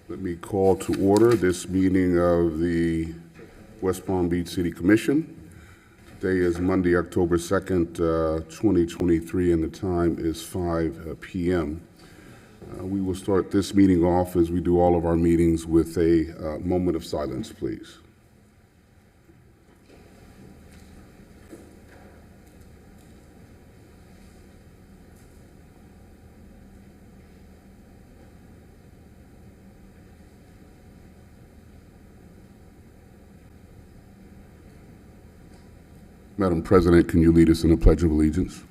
Let me call to order this meeting of the West Palm Beach City Commission. Today is Monday, October 2nd, 2023, and the time is 5 p.m. We will start this meeting off, as we do all of our meetings, with a moment of silence, please. Madam President, can you lead us in the Pledge of Allegiance?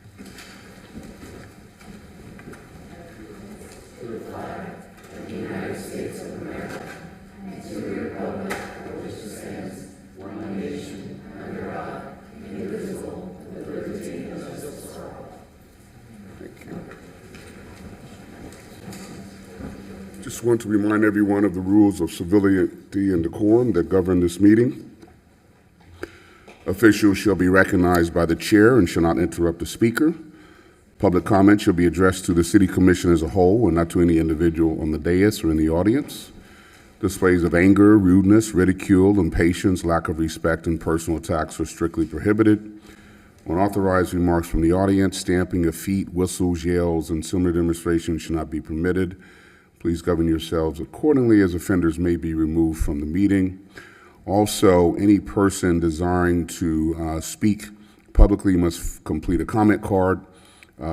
To the flag of the United States of America and to the republic for which it stands, one nation, under God, indivisible, with liberty and justice for all. Thank you. Just want to remind everyone of the rules of civility and decorum that govern this meeting. Officials shall be recognized by the chair and shall not interrupt the speaker. Public comment shall be addressed to the City Commission as a whole and not to any individual on the dais or in the audience. Displays of anger, rudeness, ridicule, impatience, lack of respect, and personal attacks are strictly prohibited. Unauthorized remarks from the audience, stamping of feet, whistles, yells, and similar demonstrations should not be permitted. Please govern yourselves accordingly, as offenders may be removed from the meeting. Also, any person desiring to speak publicly must complete a comment card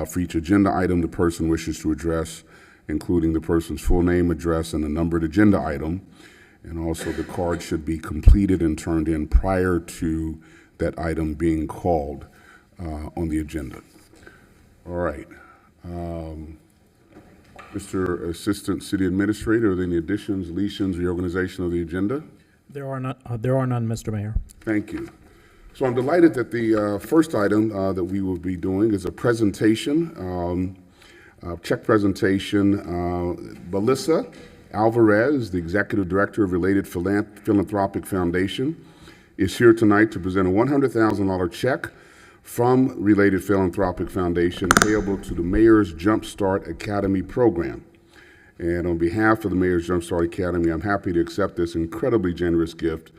for each agenda item the person wishes to address, including the person's full name, address, and the numbered agenda item. And also, the card should be completed and turned in prior to that item being called on the agenda. All right. Mr. Assistant City Administrator, are there any additions, deletions, reorganization of the agenda? There are none, Mr. Mayor. Thank you. So I'm delighted that the first item that we will be doing is a presentation, check presentation. Melissa Alvarez, the Executive Director of Related Philanthropic Foundation, is here tonight to present a $100,000 check from Related Philanthropic Foundation payable to the Mayor's Jumpstart Academy program. And on behalf of the Mayor's Jumpstart Academy, I'm happy to accept this incredibly generous gift,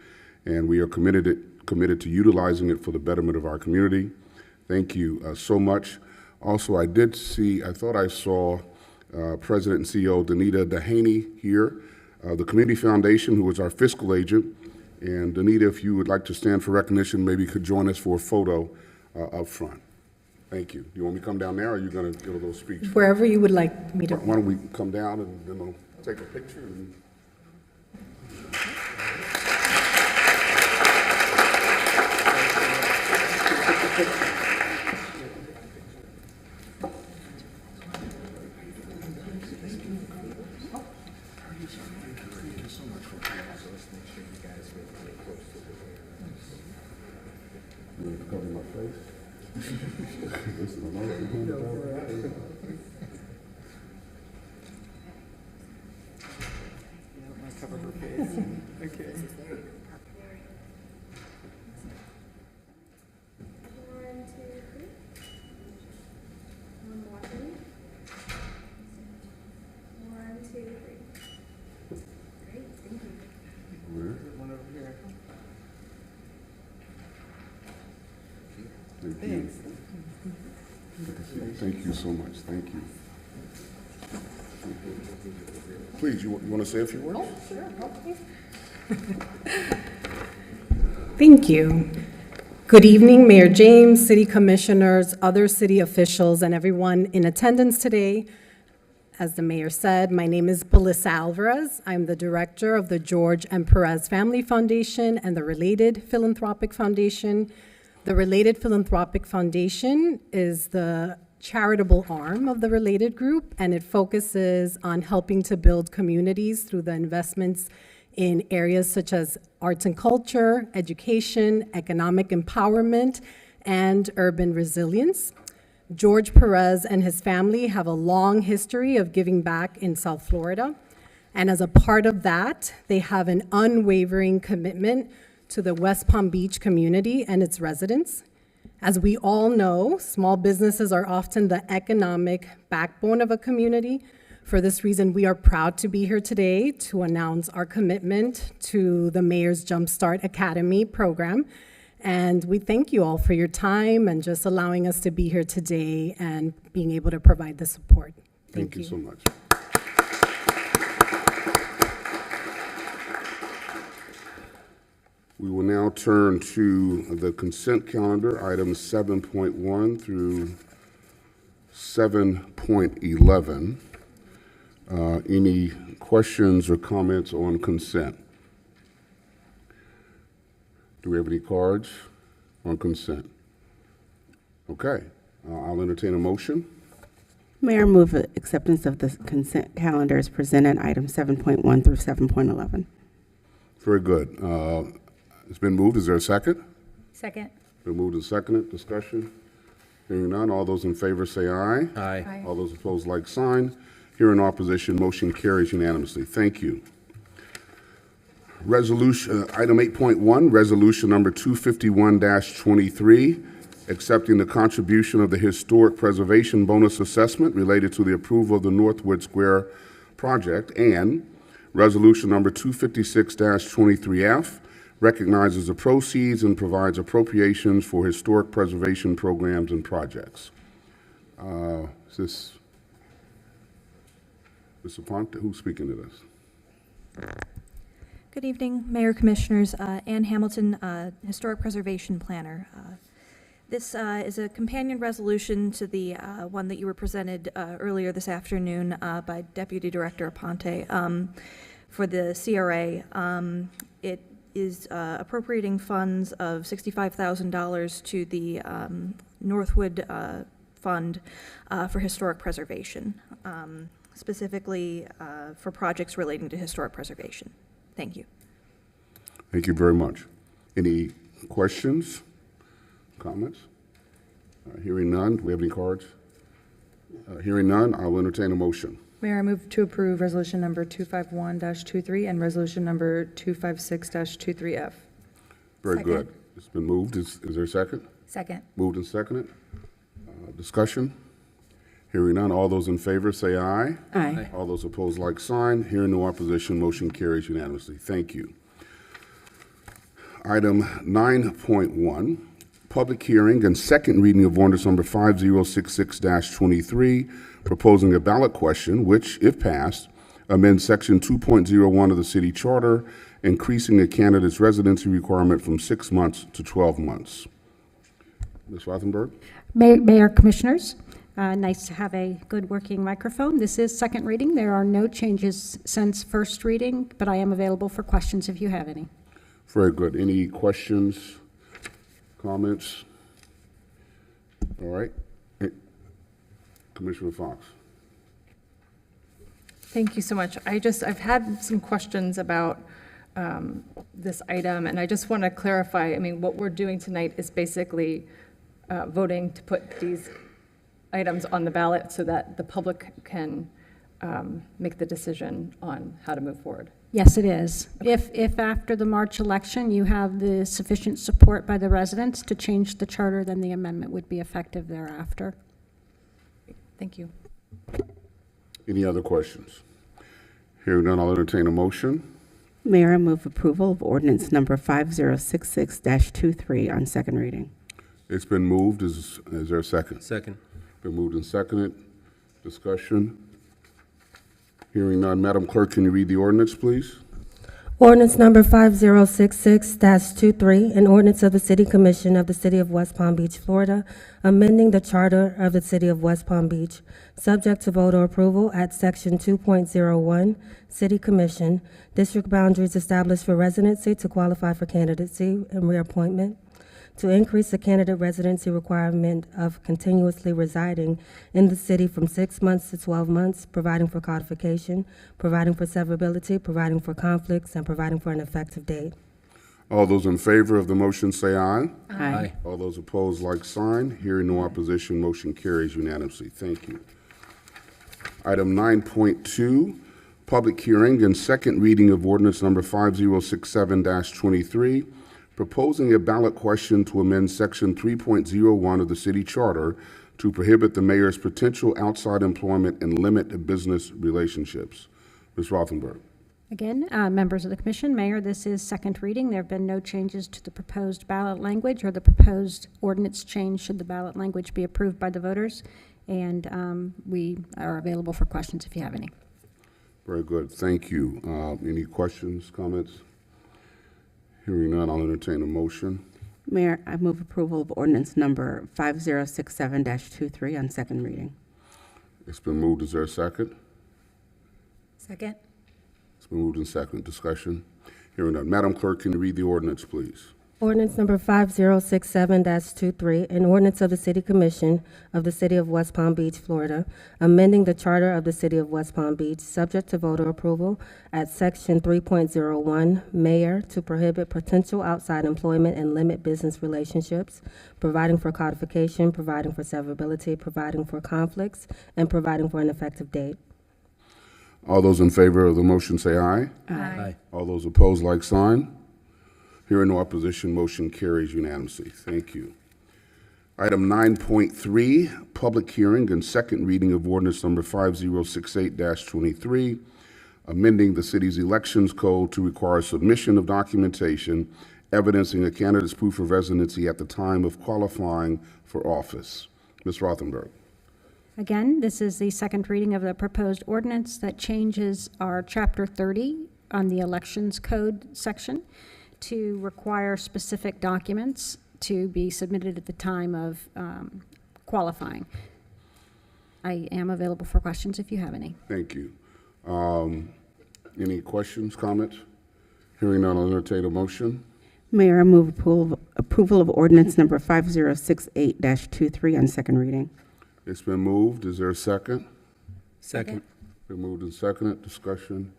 and we are committed to utilizing it for the betterment of our community. Thank you so much. Also, I thought I saw President and CEO Danita Dehaney here, the Community Foundation, who is our fiscal agent. And Danita, if you would like to stand for recognition, maybe you could join us for a photo up front. Thank you. You want me to come down there, or are you going to give a little speech? Wherever you would like me to. Why don't we come down and then we'll take a picture? You want to cover my face? This is a $100,000. Cover her face. Okay. One, two, three. One more, three. One, two, three. Great, thank you. One over here. Thank you. Thank you so much. Thank you. Please, you want to say a few words? Oh, sure. Okay. Thank you. Good evening, Mayor James, City Commissioners, other city officials, and everyone in attendance today. As the mayor said, my name is Melissa Alvarez. I'm the director of the George and Perez Family Foundation and the Related Philanthropic Foundation. The Related Philanthropic Foundation is the charitable arm of the Related Group, and it focuses on helping to build communities through the investments in areas such as arts and culture, education, economic empowerment, and urban resilience. George Perez and his family have a long history of giving back in South Florida, and as a part of that, they have an unwavering commitment to the West Palm Beach community and its residents. As we all know, small businesses are often the economic backbone of a community, For this reason, we are proud to be here today to announce our commitment to the Mayor's Jumpstart Academy program. And we thank you all for your time and just allowing us to be here today and being able to provide the support. Thank you so much. We will now turn to the consent calendar, items 7.1 through 7.11. Any questions or comments on consent? Do we have any cards on consent? Okay, I'll entertain a motion. Mayor, move acceptance of the consent calendar as presented, items 7.1 through 7.11. Very good. It's been moved. Is there a second? Second. Been moved and seconded. Discussion? Hearing none. All those in favor say aye. Aye. All those opposed, like sign. Hearing opposition, motion carries unanimously. Thank you. Resolution, item 8.1, resolution number 251-23, accepting the contribution of the Historic Preservation Bonus Assessment related to the approval of the Northwood Square project, and resolution number 256-23F, recognizes the proceeds and provides appropriations for historic preservation programs and projects. Is this Mr. Ponte? Who's speaking to this? Good evening, Mayor, Commissioners. Ann Hamilton, Historic Preservation Planner. This is a companion resolution to the one that you were presented earlier this afternoon by Deputy Director Aponte for the CRA. It is appropriating funds of $65,000 to the Northwood Fund for historic preservation, specifically for projects relating to historic preservation. Thank you. Thank you very much. Any questions, comments? Hearing none. Do we have any cards? Hearing none, I'll entertain a motion. Mayor, I move to approve resolution number 251-23 and resolution number 256-23F. Very Second. good. It's been moved. Is there a second? Second. Moved and seconded. Discussion? Hearing none. All those in favor say aye. Aye. All those opposed, like sign. Hearing no opposition, motion carries unanimously. Thank you. Item 9.1, public hearing and second reading of ordinance number 5066-23, proposing a ballot question which, if passed, amends section 2.01 of the city charter, increasing a candidate's residency requirement from 6 months to 12 months. Ms. Rothenberg? Mayor, Commissioners, nice to have a good working microphone. This is second reading. There are no changes since first reading, but I am available for questions if you have any. Very good. Any questions, comments? All right. Commissioner Fox. Thank you so much. I've had some questions about this item, and I just want to clarify. I mean, what we're doing tonight is basically voting to put these items on the ballot so that the public can make the decision on how to move forward. Yes, it is. If after the March election you have the sufficient support by the residents to change the charter, then the amendment would be effective thereafter. Thank you. Any other questions? Hearing none, I'll entertain a motion. Mayor, I move approval of ordinance number 5066-23 on second reading. It's been moved. Is there a second? Second. Been moved and seconded. Discussion? Hearing none. Madam Clerk, can you read the ordinance, please? Ordinance number 5066-23, an ordinance of the City Commission of the City of West Palm Beach, Florida, amending the charter of the City of West Palm Beach, subject to voter approval at Section 2.01, City Commission, district boundaries established for residency to qualify for candidacy and reappointment, to increase the candidate residency requirement of continuously residing in the city from 6 months to 12 months, providing for codification, providing for severability, providing for conflicts, and providing for an effective date. All those in favor of the motion say aye. Aye. All those opposed, like sign. Hearing no opposition, motion carries unanimously. Thank you. Item 9.2, public hearing and second reading of ordinance number 5067-23, proposing a ballot question to amend section 3.01 of the city charter to prohibit the mayor's potential outside employment and limit business relationships. Ms. Rothenberg. Again, members of the commission, Mayor, this is second reading. There have been no changes to the proposed ballot language or the proposed ordinance change should the ballot language be approved by the voters. And we are available for questions if you have any. Very good. Thank you. Any questions, comments? Hearing none, I'll entertain a motion. Mayor, I move approval of ordinance number 5067-23 on second reading. It's been moved. Is there a second? Second. It's been moved and second. Discussion. Hearing none. Madam Clerk, can you read the ordinance, please? Ordinance number 5067-23, an ordinance of the City Commission of the City of West Palm Beach, Florida, amending the Charter of the City of West Palm Beach, subject to voter approval at Section 3.01, Mayor, to prohibit potential outside employment and limit business relationships, providing for codification, providing for severability, providing for conflicts, and providing for an effective date. All those in favor of the motion say aye. Aye. All those opposed, like sign. Hearing no opposition, motion carries unanimously. Thank you. Item 9.3, public hearing and second reading of ordinance number 5068-23, amending the city's elections code to require submission of documentation evidencing a candidate's proof of residency at the time of qualifying for office. Ms. Rothenberg. Again, this is the second reading of the proposed ordinance that changes our Chapter 30 on the Elections Code section to require specific documents to be submitted at the time of qualifying. I am available for questions if you have any. Thank you. Any questions, comments? Hearing none, I'll entertain a motion. Mayor, I move approval of ordinance number 5068-23 on second reading. It's been moved. Is there a second? Second. Been moved and seconded. Discussion.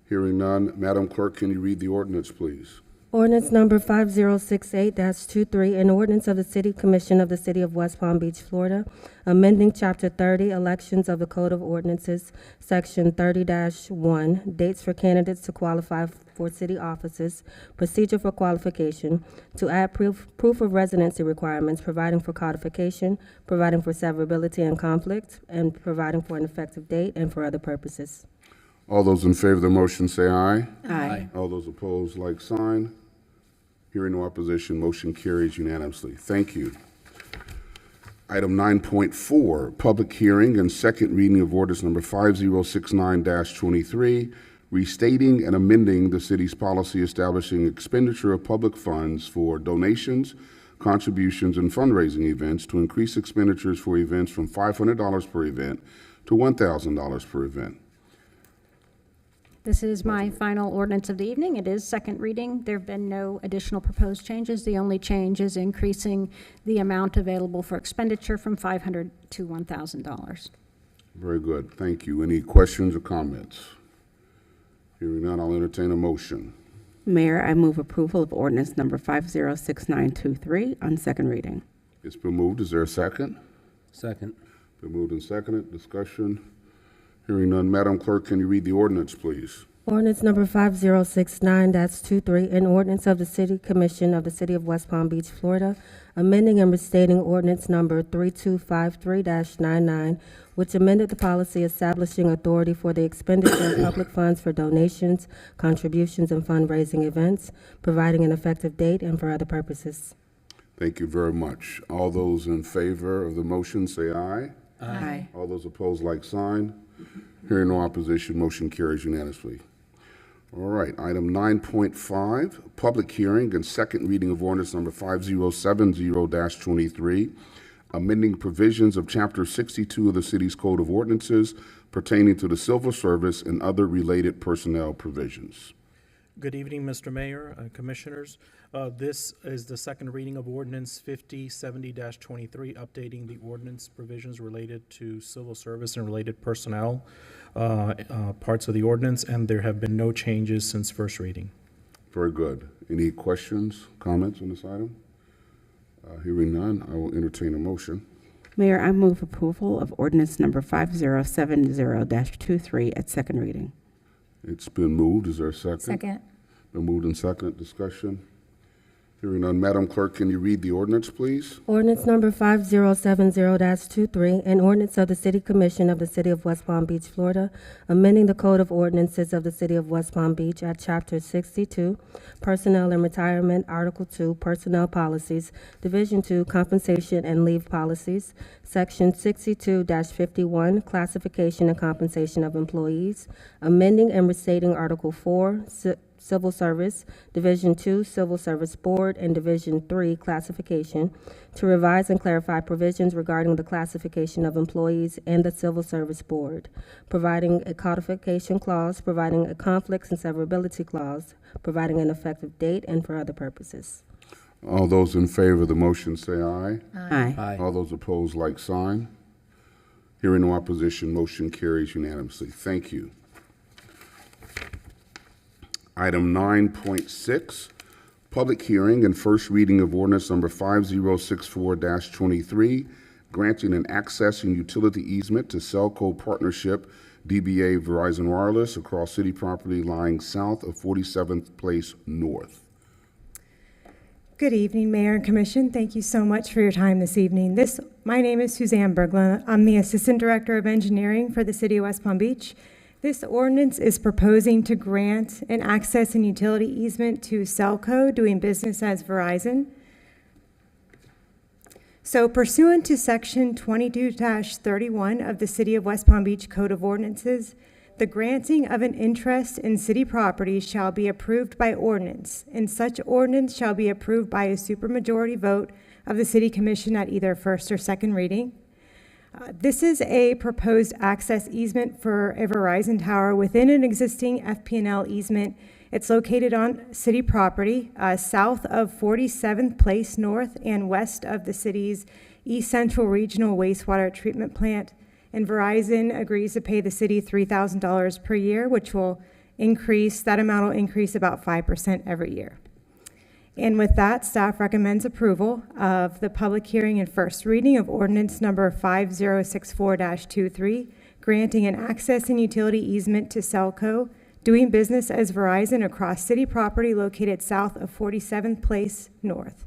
Hearing none. Madam Clerk, can you read the ordinance, please? Ordinance number 5068-23, an ordinance of the City Commission of the City of West Palm Beach, Florida, amending Chapter 30, Elections of the Code of Ordinances, Section 30-1, dates for candidates to qualify for city offices, procedure for qualification, to add proof of residency requirements, providing for codification, providing for severability and conflict, and providing for an effective date, and for other purposes. All those in favor of the motion say aye. Aye. All those opposed, like sign. Hearing no opposition, motion carries unanimously. Thank you. Item 9.4, public hearing and second reading of ordinance number 5069-23, restating and amending the city's policy establishing expenditure of public funds for donations, contributions, and fundraising events to increase expenditures for events from $500 per event to $1,000 per event. This is my final ordinance of the evening. It is second reading. There have been no additional proposed changes. The only change is increasing the amount available for expenditure from $500 to $1,000. Very good. Thank you. Any questions or comments? Hearing none, I'll entertain a motion. Mayor, I move approval of ordinance number 5069-23 on second reading. It's been moved. Is there a second? Second. Been moved and seconded. Discussion. Hearing none. Madam Clerk, can you read the ordinance, please? Ordinance number 5069-23, an ordinance of the City Commission of the City of West Palm Beach, Florida, amending and restating ordinance number 3253-99, which amended the policy establishing authority for the expenditure of public funds for donations, contributions, and fundraising events, providing an effective date, and for other purposes. Thank you very much. All those in favor of the motion say aye. Aye. All those opposed, like sign. Hearing no opposition, motion carries unanimously. All right, item 9.5, public hearing and second reading of ordinance number 5070-23, amending provisions of Chapter 62 of the city's Code of Ordinances pertaining to the civil service and other related personnel provisions. Good evening, Mr. Mayor, Commissioners. This is the second reading of ordinance 5070-23, updating the ordinance provisions related to civil service and related personnel parts of the ordinance, and there have been no changes since first reading. Very good. Any questions, comments on this item? Hearing none, I will entertain a motion. Mayor, I move approval of ordinance number 5070-23 at second reading. It's been moved. Is there a second? Second. Been moved and seconded. Discussion. Hearing none, Madam Clerk, can you read the ordinance, please? Ordinance number 5070-23, an ordinance of the City Commission of the City of West Palm Beach, Florida, amending the Code of Ordinances of the City of West Palm Beach at Chapter 62, Personnel and Retirement, Article 2, Personnel Policies, Division 2, Compensation and Leave Policies, Section 62-51, Classification and Compensation of Employees, amending and restating Article 4, Civil Service, Division 2, Civil Service Board, and Division 3, Classification, to revise and clarify provisions regarding the classification of employees and the Civil Service Board, providing a codification clause, providing a conflicts and severability clause, providing an effective date, and for other purposes. All those in favor of the motion say aye. Aye. All those opposed, like sign. Hearing no opposition, motion carries unanimously. Thank you. Item 9.6, public hearing and first reading of ordinance number 5064-23, granting an access and utility easement to Cellco Partnership DBA Verizon Wireless across city property lying south of 47th Place North. Good evening, Mayor and Commission. Thank you so much for your time this evening. My name is Suzanne Berglund. I'm the Assistant Director of Engineering for the City of West Palm Beach. This ordinance is proposing to grant an access and utility easement to Cellco, doing business as Verizon. So pursuant to Section 22-31 of the City of West Palm Beach Code of Ordinances, the granting of an interest in city property shall be approved by ordinance, and such ordinance shall be approved by a supermajority vote of the City Commission at either first or second reading. This is a proposed access easement for a Verizon tower within an existing FP&L easement. It's located on city property, south of 47th Place North and west of the city's East Central Regional Wastewater Treatment Plant. And Verizon agrees to pay the city $3,000 per year, which will increase, that amount will increase about 5% every year. And with that, staff recommends approval of the public hearing and first reading of ordinance number 5064-23, granting an access and utility easement to Cellco, doing business as Verizon across city property located south of 47th Place North.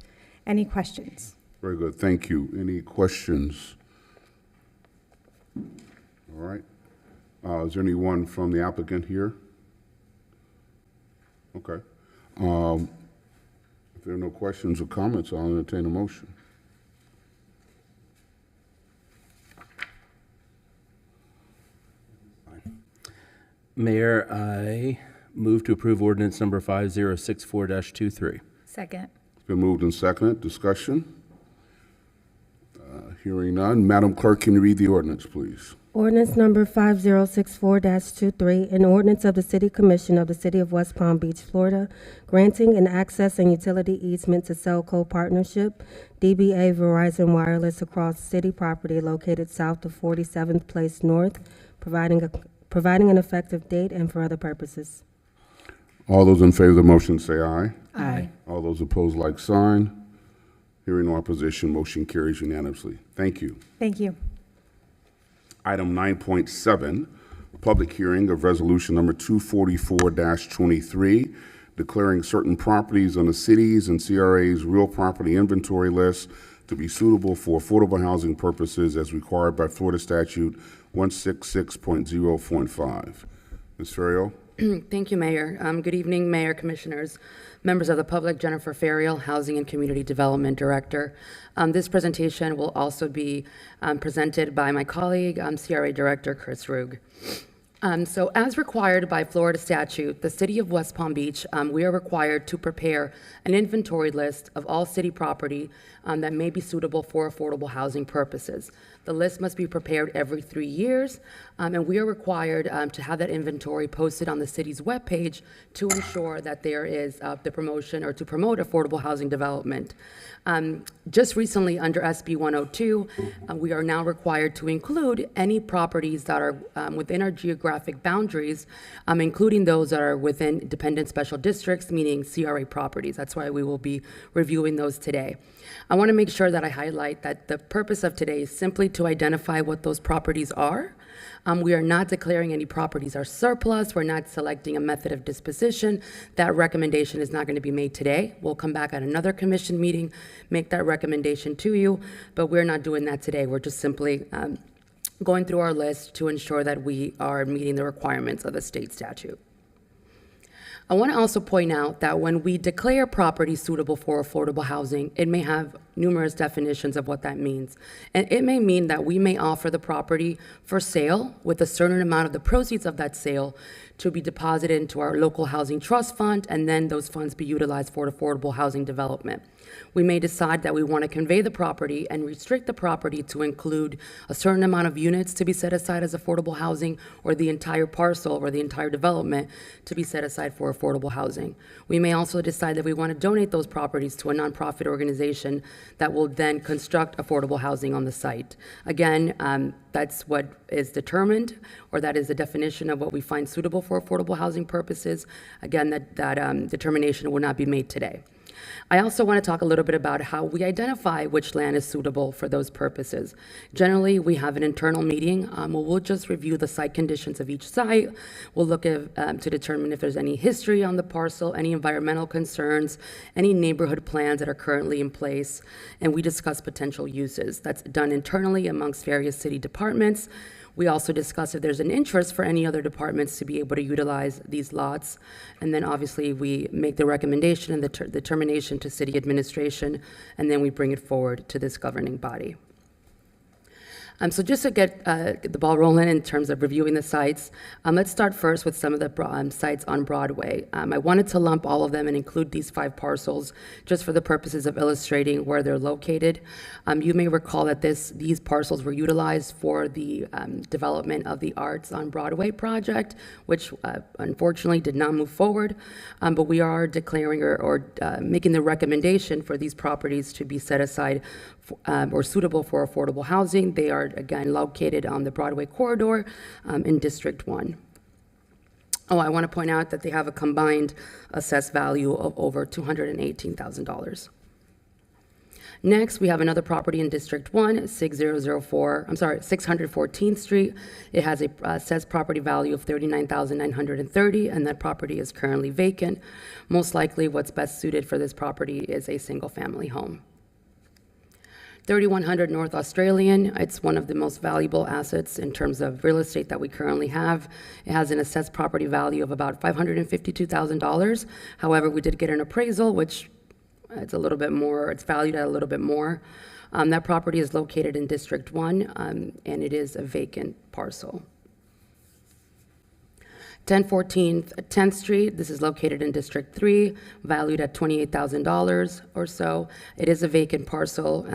Any questions? Very good, thank you. Any questions? All right. Is there anyone from the applicant here? Okay. If there are no questions or comments, I'll entertain a motion. Mayor, I move to approve ordinance number 5064-23. Second. It's been moved and seconded. Discussion? Hearing none. Madam Clerk, can you read the ordinance, please? Ordinance number 5064-23, an ordinance of the City Commission of the City of West Palm Beach, Florida, granting an access and utility easement to Cellco Partnership, DBA Verizon Wireless across city property located south of 47th Place North, providing an effective date and for other purposes. All those in favor of the motion say aye. Aye. All those opposed, like sign. Hearing no opposition, motion carries unanimously. Thank you. Thank you. Item 9.7, public hearing of resolution number 244-23, declaring certain properties on the city's and CRA's real property inventory list to be suitable for affordable housing purposes as required by Florida Statute 166.0.5. Ms. Ferriero? Thank you, Mayor. Good evening, Mayor, Commissioners, members of the public. Jennifer Ferriel, Housing and Community Development Director. This presentation will also be presented by my colleague, CRA Director Chris Rug. So as required by Florida statute, the City of West Palm Beach, we are required to prepare an inventory list of all city property that may be suitable for affordable housing purposes. The list must be prepared every 3 years, and we are required to have that inventory posted on the city's webpage to ensure that there is the promotion or to promote affordable housing development. Just recently, under SB 102, we are now required to include any properties that are within our geographic boundaries, including those that are within dependent special districts, meaning CRA properties. That's why we will be reviewing those today. I want to make sure that I highlight that the purpose of today is simply to identify what those properties are, We are not declaring any properties are surplus. We're not selecting a method of disposition. That recommendation is not going to be made today. We'll come back at another commission meeting, make that recommendation to you, but we're not doing that today. We're just simply going through our list to ensure that we are meeting the requirements of the state statute. I want to also point out that when we declare property suitable for affordable housing, it may have numerous definitions of what that means. And it may mean that we may offer the property for sale with a certain amount of the proceeds of that sale to be deposited into our local housing trust fund, and then those funds be utilized for affordable housing development. We may decide that we want to convey the property and restrict the property to include a certain amount of units to be set aside as affordable housing, or the entire parcel or the entire development to be set aside for affordable housing. We may also decide that we want to donate those properties to a nonprofit organization that will then construct affordable housing on the site. Again, that's what is determined, or that is the definition of what we find suitable for affordable housing purposes. Again, that determination will not be made today. I also want to talk a little bit about how we identify which land is suitable for those purposes. Generally, we have an internal meeting where we'll just review the site conditions of each site. We'll look at, to determine if there's any history on the parcel, any environmental concerns, any neighborhood plans that are currently in place, and we discuss potential uses. That's done internally amongst various city departments. We also discuss if there's an interest for any other departments to be able to utilize these lots. And then obviously we make the recommendation and the determination to city administration, and then we bring it forward to this governing body. So just to get the ball rolling in terms of reviewing the sites, let's start first with some of the sites on Broadway. I wanted to lump all of them and include these 5 parcels just for the purposes of illustrating where they're located. You may recall that these parcels were utilized for the development of the Arts on Broadway project, which unfortunately did not move forward, but we are declaring or making the recommendation for these properties to be set aside or suitable for affordable housing. They are, again, located on the Broadway corridor in District 1. Oh, I want to point out that they have a combined assessed value of over $218,000. Next, we have another property in District 1, 614th Street. It has a assessed property value of $39,930, and that property is currently vacant. Most likely, what's best suited for this property is a single-family home. 3100 North Australian, it's one of the most valuable assets in terms of real estate that we currently have. It has an assessed property value of about $552,000. However, we did get an appraisal, which it's a little bit more, it's valued at a little bit more. That property is located in District 1, and it is a vacant parcel. 1014 10th Street, this is located in District 3, valued at $28,000 or so. It is a vacant parcel.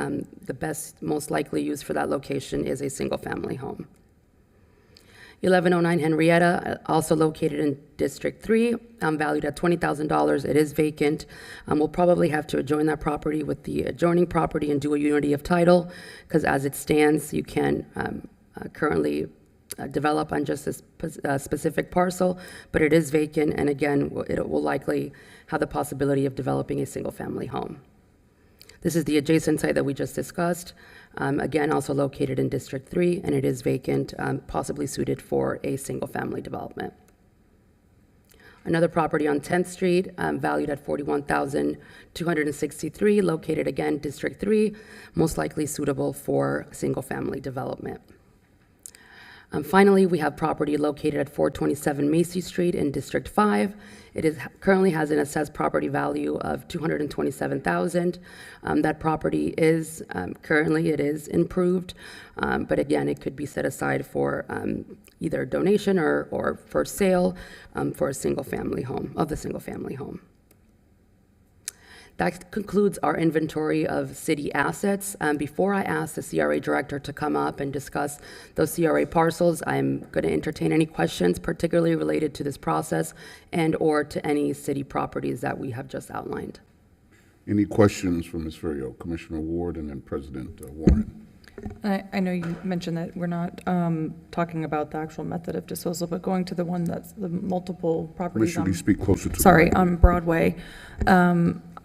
The best, most likely use for that location is a single-family home. 1109 Henrietta, also located in District 3, valued at $20,000. It is vacant. We'll probably have to adjoin that property with the adjoining property and do a unity of title, because as it stands, you can currently develop on just this specific parcel, but it is vacant, and again, it will likely have the possibility of developing a single-family home. This is the adjacent site that we just discussed, again, also located in District 3, and it is vacant, possibly suited for a single-family development. Another property on 10th Street, valued at $41,263, located again, District 3, most likely suitable for single-family development. Finally, we have property located at 427 Macy Street in District 5. It currently has an assessed property value of $227,000. That property is currently improved, but again, it could be set aside for either donation or for sale for a single-family home, of the single-family home. That concludes our inventory of city assets. Before I ask the CRA director to come up and discuss those CRA parcels, I'm going to entertain any questions particularly related to this process and or to any city properties that we have just outlined. Any questions from Ms. Ferriero, Commissioner Ward, and then President Warren? I know you mentioned that we're not talking about the actual method of disposal, but going to the one that's the multiple properties. Commissioner, you speak closer to Sorry, the on Broadway.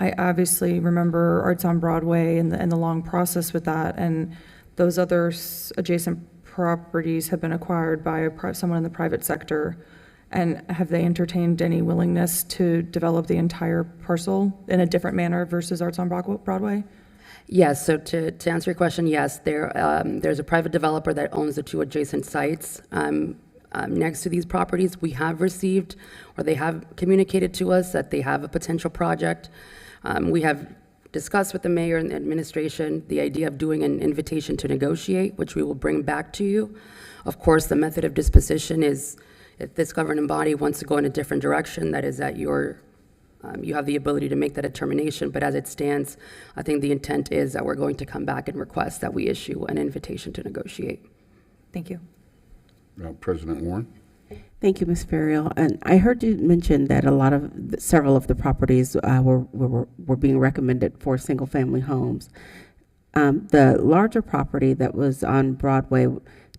I obviously remember Arts on Broadway and the long process with that, and those other adjacent properties have been acquired by someone in the private sector? And have they entertained any willingness to develop the entire parcel in a different manner versus Arts on Broadway? Yes, so to answer your question, yes, there's a private developer that owns the two adjacent sites. Next to these properties, we have received, or they have communicated to us that they have a potential project. We have discussed with the mayor and the administration the idea of doing an invitation to negotiate, which we will bring back to you. Of course, the method of disposition is, if this governing body wants to go in a different direction, that is at your, you have the ability to make that determination. But as it stands, I think the intent is that we're going to come back and request that we issue an invitation to negotiate. Thank you. President Warren? Thank you, Ms. Ferriel. And I heard you mention that several of the properties were being recommended for single-family homes. The larger property that was on Broadway,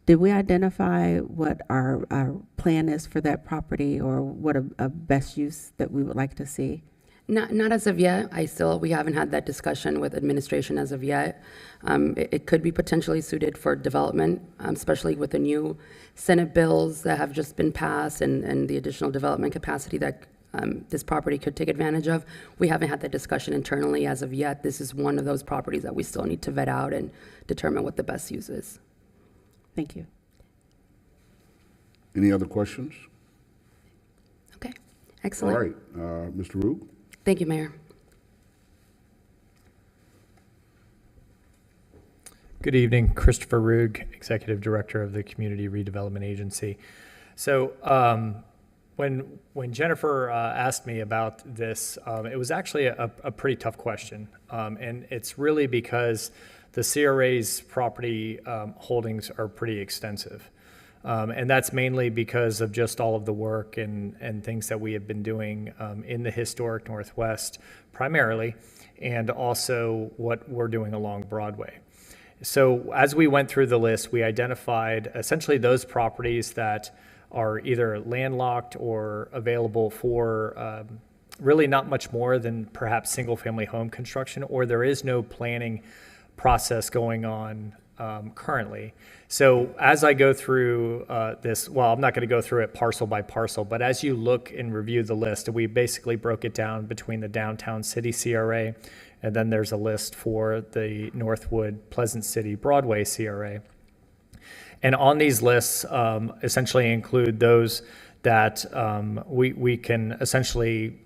did we identify what our plan is for that property, or what a best use that we would like to see? Not as of yet. We haven't had that discussion with administration as of yet. It could be potentially suited for development, especially with the new Senate bills that have just been passed and the additional development capacity that this property could take advantage of. We haven't had that discussion internally as of yet. This is one of those properties that we still need to vet out and determine what the best use is. Thank you. Any other questions? Okay, excellent. All right, Mr. Roog? Thank you, Mayor. Good evening, Christopher Roog, Executive Director of the Community Redevelopment Agency. So when Jennifer asked me about this, it was actually a pretty tough question. And it's really because the CRA's property holdings are pretty extensive. And that's mainly because of just all of the work and things that we have been doing in the historic Northwest primarily, and also what we're doing along Broadway. So as we went through the list, we identified essentially those properties that are either landlocked or available for really not much more than perhaps single-family home construction, or there is no planning process going on currently. So as I go through this, well, I'm not going to go through it parcel by parcel, but as you look and review the list, we basically broke it down between the downtown city CRA, and then there's a list for the Northwood Pleasant City Broadway CRA. And on these lists essentially include those that we can essentially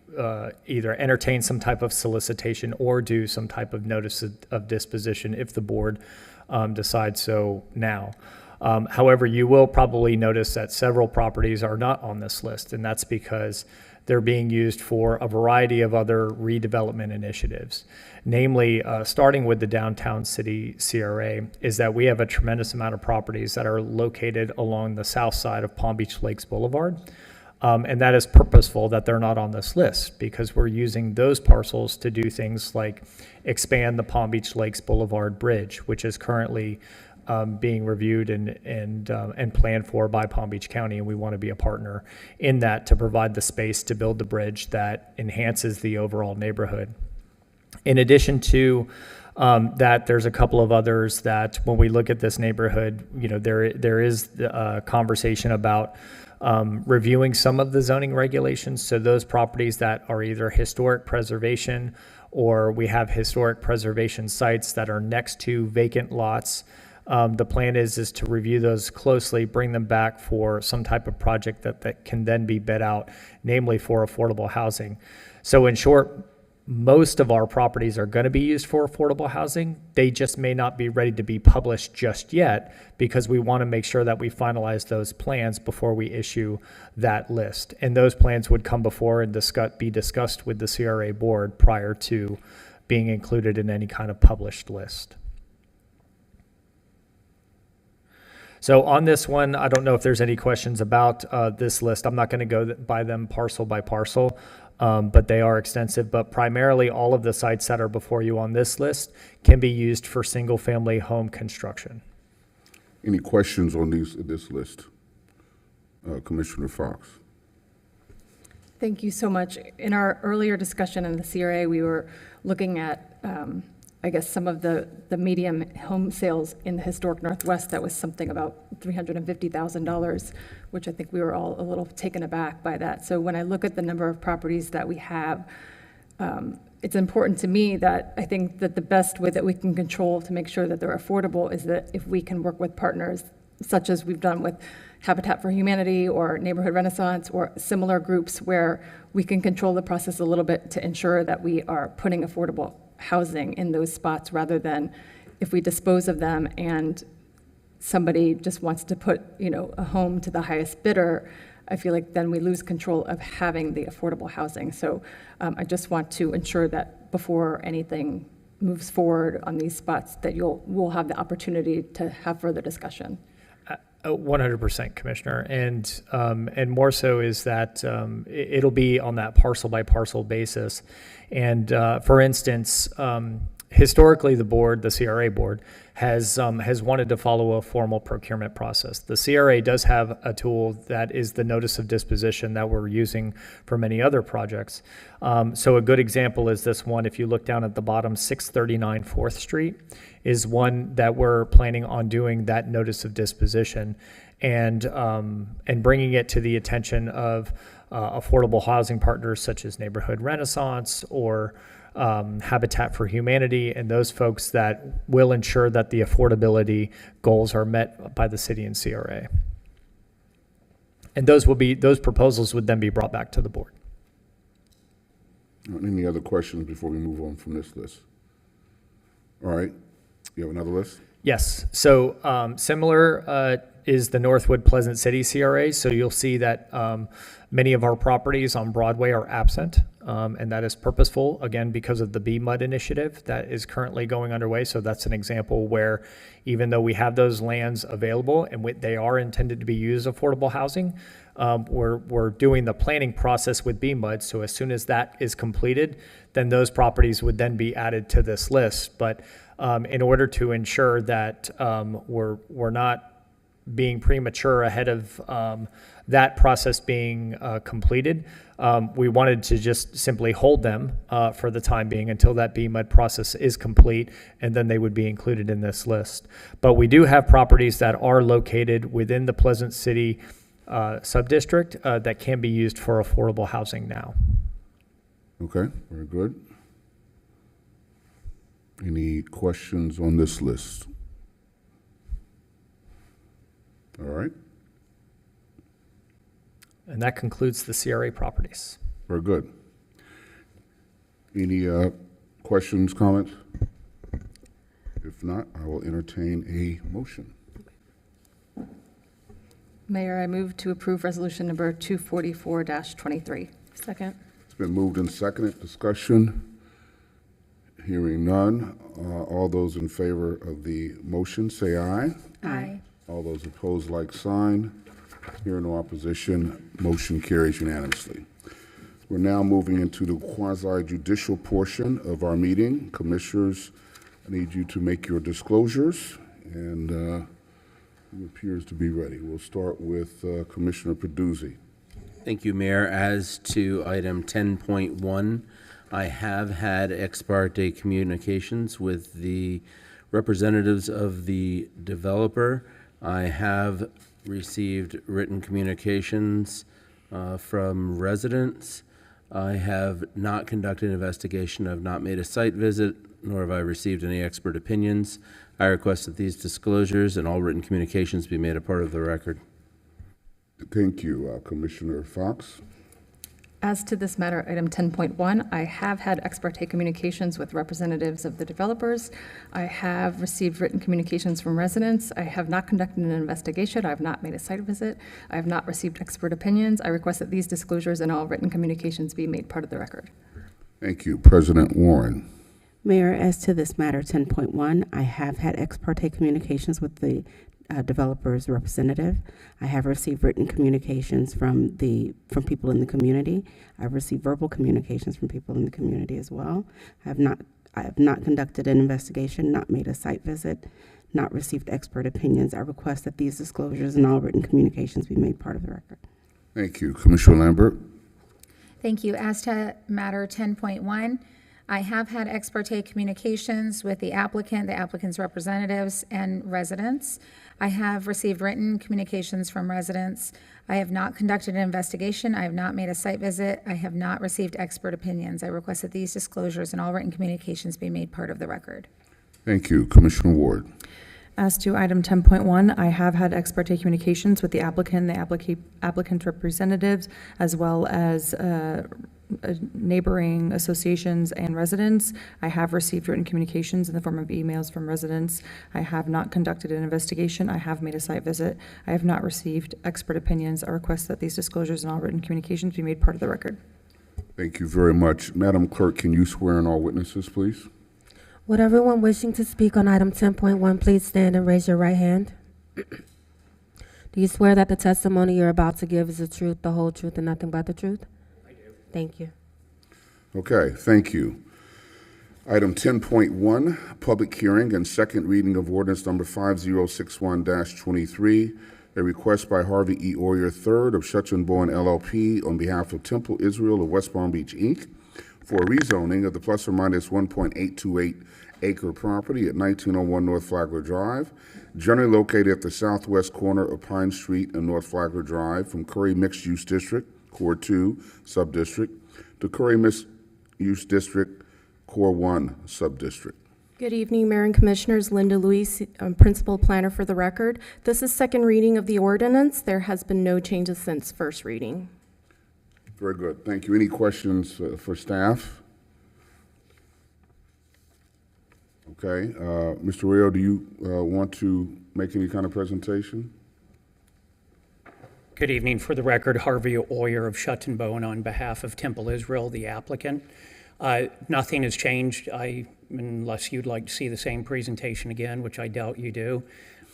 either entertain some type of solicitation or do some type of notice of disposition if the board decides so now. However, you will probably notice that several properties are not on this list, and that's because they're being used for a variety of other redevelopment initiatives. Namely, starting with the downtown city CRA, is that we have a tremendous amount of properties that are located along the south side of Palm Beach Lakes Boulevard. And that is purposeful that they're not on this list, because we're using those parcels to do things like expand the Palm Beach Lakes Boulevard Bridge, which is currently being reviewed and planned for by Palm Beach County, and we want to be a partner in that to provide the space to build the bridge that enhances the overall neighborhood. In addition to that, there's a couple of others that when we look at this neighborhood, there is a conversation about reviewing some of the zoning regulations. So those properties that are either historic preservation, or we have historic preservation sites that are next to vacant lots. The plan is to review those closely, bring them back for some type of project that can then be bid out, namely for affordable housing. So in short, most of our properties are going to be used for affordable housing. They just may not be ready to be published just yet, because we want to make sure that we finalize those plans before we issue that list. And those plans would come before and be discussed with the CRA board prior to being included in any kind of published list. So on this one, I don't know if there's any questions about this list. I'm not going to go by them parcel by parcel, but they are extensive. But primarily, all of the sites that are before you on this list can be used for single-family home construction. Any questions on this list? Commissioner Fox. Thank you so much. In our earlier discussion in the CRA, we were looking at I guess, some of the medium home sales in the historic Northwest, that was something about $350,000, which I think we were all a little taken aback by that. So when I look at the number of properties that we have, it's important to me that I think that the best way that we can control to make sure that they're affordable is that if we can work with partners, such as we've done with Habitat for Humanity or Neighborhood Renaissance or similar groups, where we can control the process a little bit to ensure that we are putting affordable housing in those spots, rather than if we dispose of them and somebody just wants to put, a home to the highest bidder. I feel like then we lose control of having the affordable housing. So I just want to ensure that before anything moves forward on these spots, that we'll have the opportunity to have further discussion. 100%, Commissioner, and more so is that it'll be on that parcel by parcel basis. And for instance, historically, the CRA board, has wanted to follow a formal procurement process. The CRA does have a tool that is the notice of disposition that we're using for many other projects. So a good example is this one. If you look down at the bottom, 639 4th Street is one that we're planning on doing that notice of disposition and bringing it to the attention of affordable housing partners such as Neighborhood Renaissance or Habitat for Humanity, and those folks that will ensure that the affordability goals are met by the city and CRA. And those proposals would then be brought back to the board. Any other questions before we move on from this list? All right. You have another list? Yes. So similar is the Northwood Pleasant City CRA. So you'll see that many of our properties on Broadway are absent, and that is purposeful, again, because of the BMUD initiative that is currently going underway. So that's an example where even though we have those lands available and they are intended to be used as affordable housing, we're doing the planning process with BMUD. So as soon as that is completed, then those properties would then be added to this list. But in order to ensure that we're not being premature ahead of that process being completed, we wanted to just simply hold them for the time being until that BMUD process is complete, and then they would be included in this list. But we do have properties that are located within the Pleasant City subdistrict that can be used for affordable housing now. Okay, very good. Any questions on this list? All right. And that concludes the CRA properties. Very good. Any questions, comments? If not, I will entertain a motion. Mayor, I move to approve resolution number 244-23. Second. It's been moved and seconded. Discussion. Hearing none. All those in favor of the motion say aye. Aye. All those opposed, like sign. Hearing no opposition, motion carries unanimously. We're now moving into the quasi-judicial portion of our meeting. Commissioners, I need you to make your disclosures, and who appears to be ready. We'll start with Commissioner Peduzzi. Thank you, Mayor. As to item 10.1, I have had ex parte communications with the representatives of the developer. I have received written communications from residents. I have not conducted an investigation. I've not made a site visit, nor have I received any expert opinions. I request that these disclosures and all written communications be made a part of the record. Thank you, Commissioner Fox. As to this matter, item 10.1, I have had ex parte communications with representatives of the developers. I have received written communications from residents. I have not conducted an investigation. I have not made a site visit. I have not received expert opinions. I request that these disclosures and all written communications be made part of the record. Thank you. President Warren. Mayor, as to this matter, 10.1, I have had ex parte communications with the developer's representative. I have received written communications from people in the community. I've received verbal communications from people in the community as well. I have not conducted an investigation, not made a site visit, not received expert opinions. I request that these disclosures and all written communications be made part of the record. Thank you. Commissioner Lambert. Thank you. As to matter 10.1, I have had ex parte communications with the applicant's representatives, and residents. I have received written communications from residents. I have not conducted an investigation. I have not made a site visit. I have not received expert opinions. I request that these disclosures and all written communications be made part of the record. Thank you. Commissioner Ward. As to item 10.1, I have had ex parte communications with the applicant's representatives, as well as neighboring associations and residents. I have received written communications in the form of emails from residents. I have not conducted an investigation. I have made a site visit. I have not received expert opinions. I request that these disclosures and all written communications be made part of the record. Thank you very much. Madam Clerk, can you swear in all witnesses, please? Would everyone wishing to speak on item 10.1 please stand and raise your right hand? Do you swear that the testimony you're about to give is the truth, the whole truth, and nothing but the truth? I do. Thank you. Okay, thank you. Item 10.1, public hearing and second reading of ordinance number 5061-23, a request by Harvey E. Oyer III of Schutz and Bowen LLP on behalf of Temple Israel of West Palm Beach, Inc., for a rezoning of the plus or minus 1.828 acre property at 1901 North Flagler Drive, generally located at the southwest corner of Pine Street and North Flagler Drive, from Curry Mixed Use District, Core 2, Subdistrict, to Curry Mixed Use District, Core 1, Subdistrict. Good evening, Mayor and Commissioners. Linda Luis, Principal Planner for the record. This is second reading of the ordinance. There has been no changes since first reading. Very good. Thank you. Any questions for staff? Okay. Mr. Rio, do you want to make any kind of presentation? Good evening. For the record, Harvey Oyer of Schutz and Bowen on behalf of Temple Israel, the applicant. Nothing has changed, unless you'd like to see the same presentation again, which I doubt you do.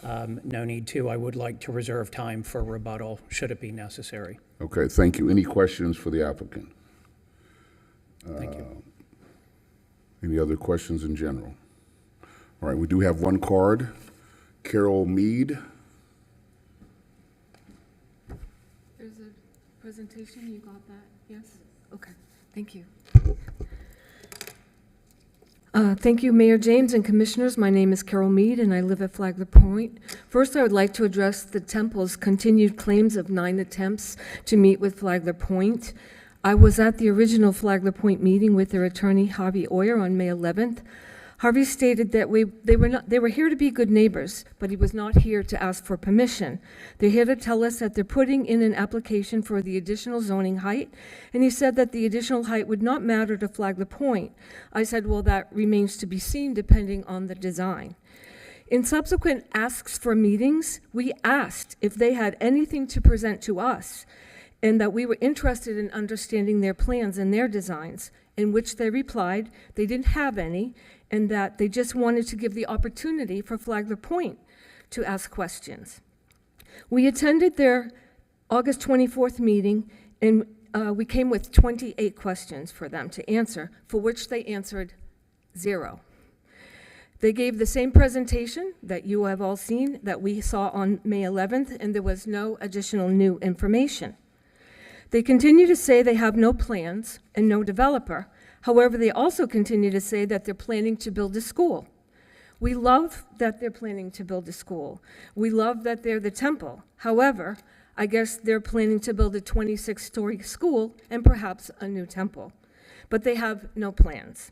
No need to. I would like to reserve time for rebuttal, should it be necessary. Okay, thank you. Any questions for the applicant? Thank you. Any other questions in general? All right, we do have one card. Carol Mead. There's a presentation. You got that? Yes? Okay. Thank you. Thank you, Mayor James and Commissioners. My name is Carol Mead, and I live at Flagler Point. First, I would like to address the Temple's continued claims of 9 attempts to meet with Flagler Point. I was at the original Flagler Point meeting with their attorney, Harvey Oyer, on May 11th. Harvey stated that they were here to be good neighbors, but he was not here to ask for permission. They're here to tell us that they're putting in an application for the additional zoning height, and he said that the additional height would not matter to Flagler Point. I said, well, that remains to be seen depending on the design. In subsequent asks for meetings, we asked if they had anything to present to us, and that we were interested in understanding their plans and their designs, in which they replied they didn't have any, and that they just wanted to give the opportunity for Flagler Point to ask questions. We attended their August 24th meeting, and we came with 28 questions for them to answer, for which they answered 0. They gave the same presentation that you have all seen that we saw on May 11th, and there was no additional new information. They continue to say they have no plans and no developer. However, they also continue to say that they're planning to build a school. We love that they're planning to build a school. We love that they're the Temple. However, I guess they're planning to build a 26-story school and perhaps a new temple. But they have no plans.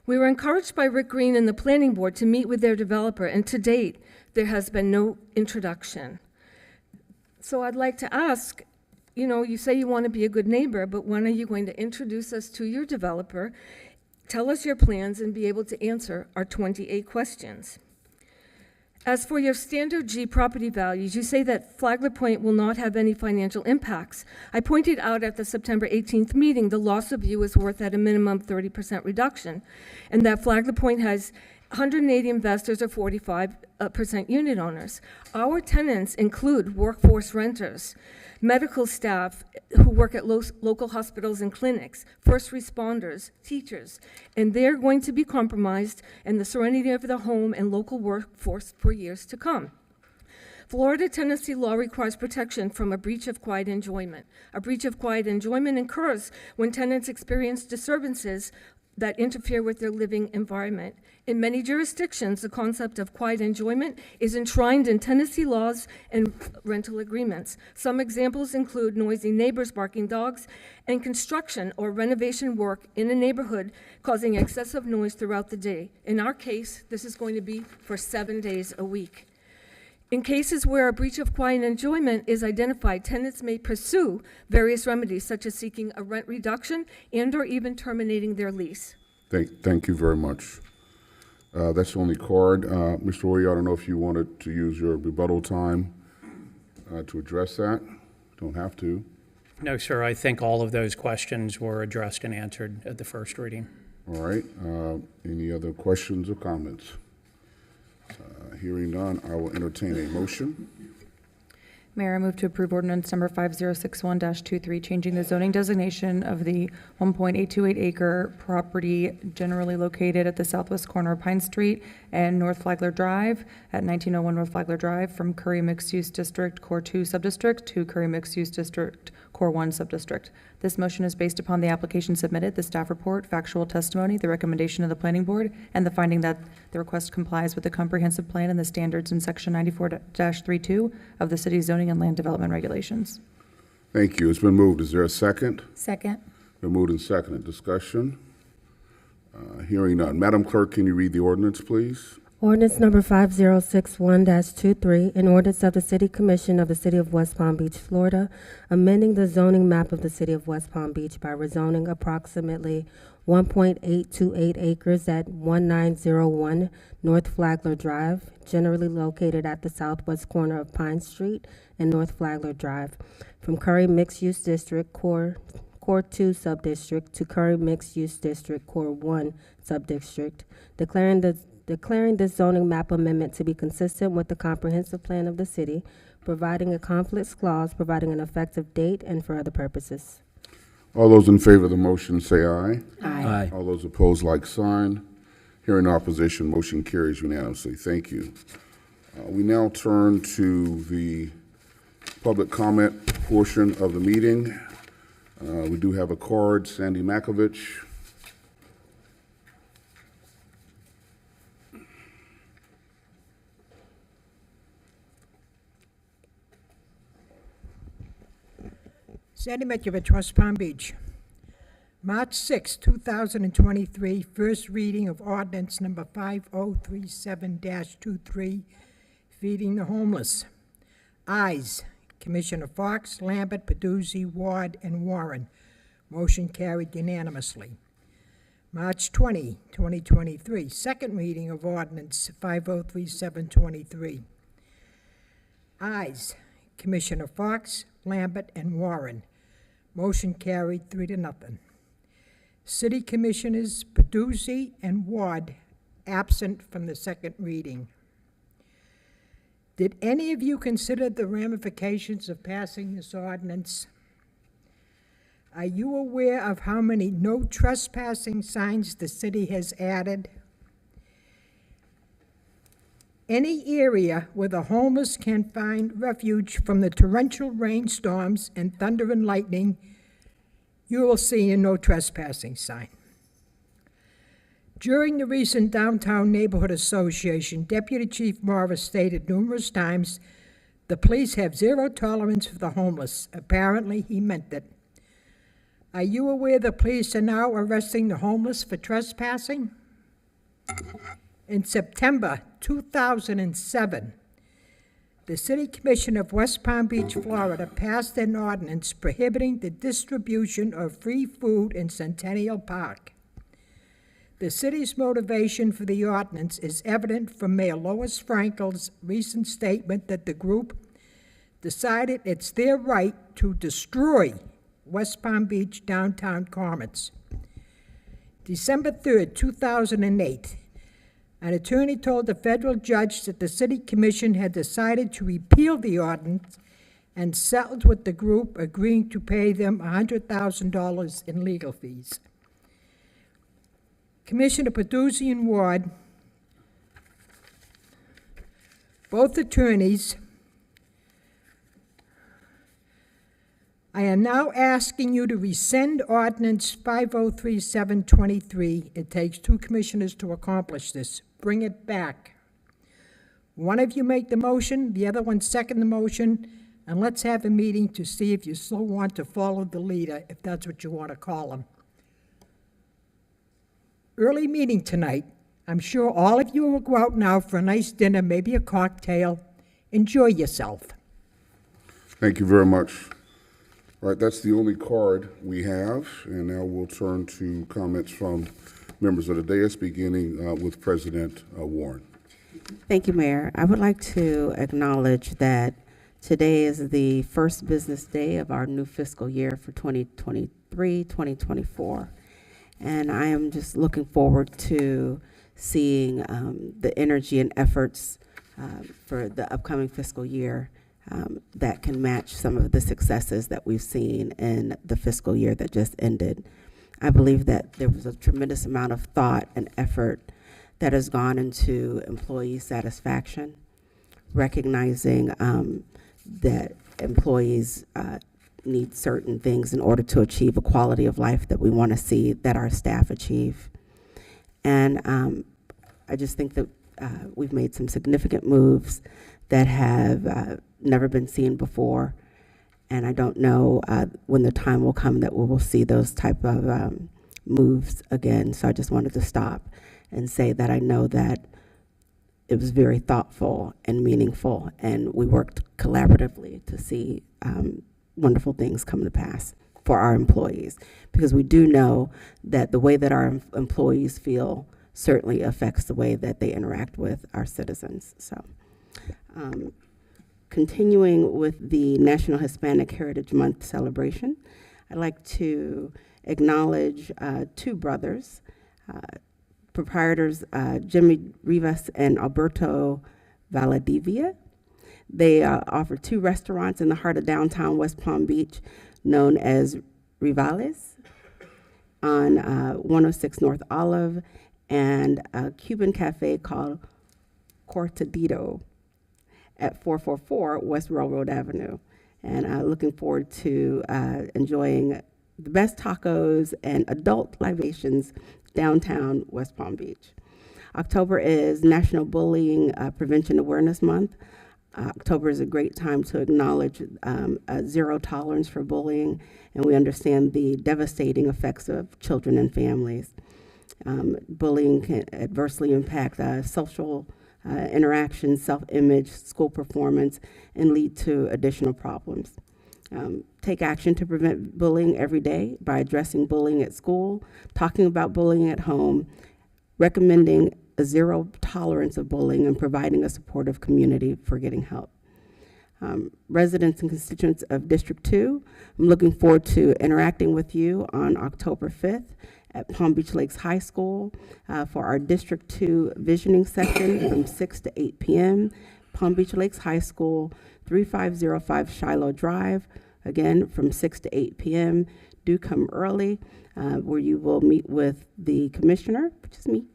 We were encouraged by Rick Green and the Planning Board to meet with their developer, and to date, there has been no introduction. So I'd like to ask, you know, you say you want to be a good neighbor, but when are you going to introduce us to your developer, tell us your plans, and be able to answer our 28 questions? As for your standard G property values, you say that Flagler Point will not have any financial impacts. I pointed out at the September 18th meeting the loss of view is worth at a minimum 30% reduction, and that Flagler Point has 180 investors or 45% unit owners. Our tenants include workforce renters, medical staff who work at local hospitals and clinics, first responders, teachers, and they're going to be compromised in the serenity of the home and local workforce for years to come. Florida tenancy law requires protection from a breach of quiet enjoyment. A breach of quiet enjoyment occurs when tenants experience disturbances that interfere with their living environment. In many jurisdictions, the concept of quiet enjoyment is enshrined in tenancy laws and rental agreements. Some examples include noisy neighbors barking dogs and construction or renovation work in a neighborhood causing excessive noise throughout the day. In our case, this is going to be for 7 days a week. In cases where a breach of quiet enjoyment is identified, tenants may pursue various remedies, such as seeking a rent reduction and/or even terminating their lease. Thank you very much. That's the only card. Mr. Roy, I don't know if you wanted to use your rebuttal time to address that. Don't have to. No, sir, I think all of those questions were addressed and answered at the first reading. All right. Any other questions or comments? Hearing none, I will entertain a motion. Mayor, I move to approve ordinance number 5061-23, changing the zoning designation of the 1.828 acre property generally located at the southwest corner of Pine Street and North Flagler Drive at 1901 North Flagler Drive from Curry Mixed Use District Core 2 Subdistrict to Curry Mixed Use District Core 1 Subdistrict. This motion is based upon the application submitted, the staff report, factual testimony, the recommendation of the planning board, and the finding that the request complies with the comprehensive plan and the standards in section 94-32 of the city's zoning and land development regulations. Thank you. It's been moved. Is there a second? Second. Been moved and seconded. Discussion? Hearing none. Madam Clerk, can you read the ordinance, please? Ordinance number 5061-23, an ordinance of the City Commission of the City of West Palm Beach, Florida, amending the zoning map of the City of West Palm Beach by rezoning approximately 1.828 acres at 1901 North Flagler Drive, generally located at the southwest corner of Pine Street and North Flagler Drive, from Curry Mixed Use District Core 2 Subdistrict to Curry Mixed Use District Core 1 Subdistrict, declaring this zoning map amendment to be consistent with the comprehensive plan of the city, providing a conflicts clause, providing an effective date, and for other purposes. All those in favor of the motion say aye. Aye. All those opposed, like sign. Hearing opposition, motion carries unanimously. Thank you. We now turn to the public comment portion of the meeting. We do have a card, Sandy Makovich. Sandy Makovich, West Palm Beach. March 6, 2023, first reading of ordinance number 5037-23, feeding the homeless. Ayes, Commissioner Fox, Lambert, Peduzzi, Ward, and Warren. Motion carried unanimously. March 20, 2023, second reading of ordinance 5037-23. Ayes, Commissioner Fox, Lambert, and Warren. Motion carried 3-0. City Commissioners Peduzzi and Ward absent from the second reading. Did any of you consider the ramifications of passing this ordinance? Are you aware of how many no trespassing signs the city has added? Any area where the homeless can find refuge from the torrential rainstorms and thunder and lightning, you will see a no trespassing sign. During the recent Downtown Neighborhood Association, Deputy Chief Morris stated numerous times, the police have zero tolerance for the homeless. Apparently, he meant it. Are you aware the police are now arresting the homeless for trespassing? In September 2007, the City Commission of West Palm Beach, Florida, passed an ordinance prohibiting the distribution of free food in Centennial Park. The city's motivation for the ordinance is evident from Mayor Lois Frankel's recent statement that the group decided it's their right to destroy West Palm Beach downtown commons. December 3rd, 2008, an attorney told the federal judge that the city commission had decided to repeal the ordinance and settled with the group, agreeing to pay them $100,000 in legal fees. Commissioner Peduzzi and Ward, both attorneys, I am now asking you to rescind ordinance 503723. It takes two commissioners to accomplish this. Bring it back. One of you make the motion, the other one second the motion, and let's have a meeting to see if you still want to follow the leader, if that's what you want to call him. Early meeting tonight. I'm sure all of you will go out now for a nice dinner, maybe a cocktail. Enjoy yourself. Thank you very much. All right, that's the only card we have, and now we'll turn to comments from members of the dais, beginning with President Warren. Thank you, Mayor. I would like to acknowledge that today is the first business day of our new fiscal year for 2023-2024. And I am just looking forward to seeing the energy and efforts for the upcoming fiscal year that can match some of the successes that we've seen in the fiscal year that just ended. I believe that there was a tremendous amount of thought and effort that has gone into employee satisfaction, recognizing that employees need certain things in order to achieve a quality of life that we want to see that our staff achieve. And I just think that we've made some significant moves that have never been seen before. And I don't know when the time will come that we will see those type of moves again. So I just wanted to stop and say that I know that it was very thoughtful and meaningful, and we worked collaboratively to see wonderful things come to pass for our employees, because we do know that the way that our employees feel certainly affects the way that they interact with our citizens. So continuing with the National Hispanic Heritage Month celebration, I'd like to acknowledge two brothers, proprietors Jimmy Rivas and Alberto Valdivia. They offer two restaurants in the heart of downtown West Palm Beach known as Rivales on 106 North Olive, and a Cuban cafe called Cortadito at 444 West Railroad Avenue. And looking forward to enjoying the best tacos and adult libations downtown West Palm Beach. October is National Bullying Prevention Awareness Month. October is a great time to acknowledge zero tolerance for bullying, and we understand the devastating effects of children and families. Bullying can adversely impact social interactions, self-image, school performance, and lead to additional problems. Take action to prevent bullying every day by addressing bullying at school, talking about bullying at home, recommending a zero tolerance of bullying, and providing a supportive community for getting help. Residents and constituents of District 2, I'm looking forward to interacting with you on October 5th at Palm Beach Lakes High School for our District 2 visioning session from 6 to 8 p.m. Palm Beach Lakes High School, 3505 Shiloh Drive, again from 6 to 8 p.m. Do come early, where you will meet with the commissioner, which is me,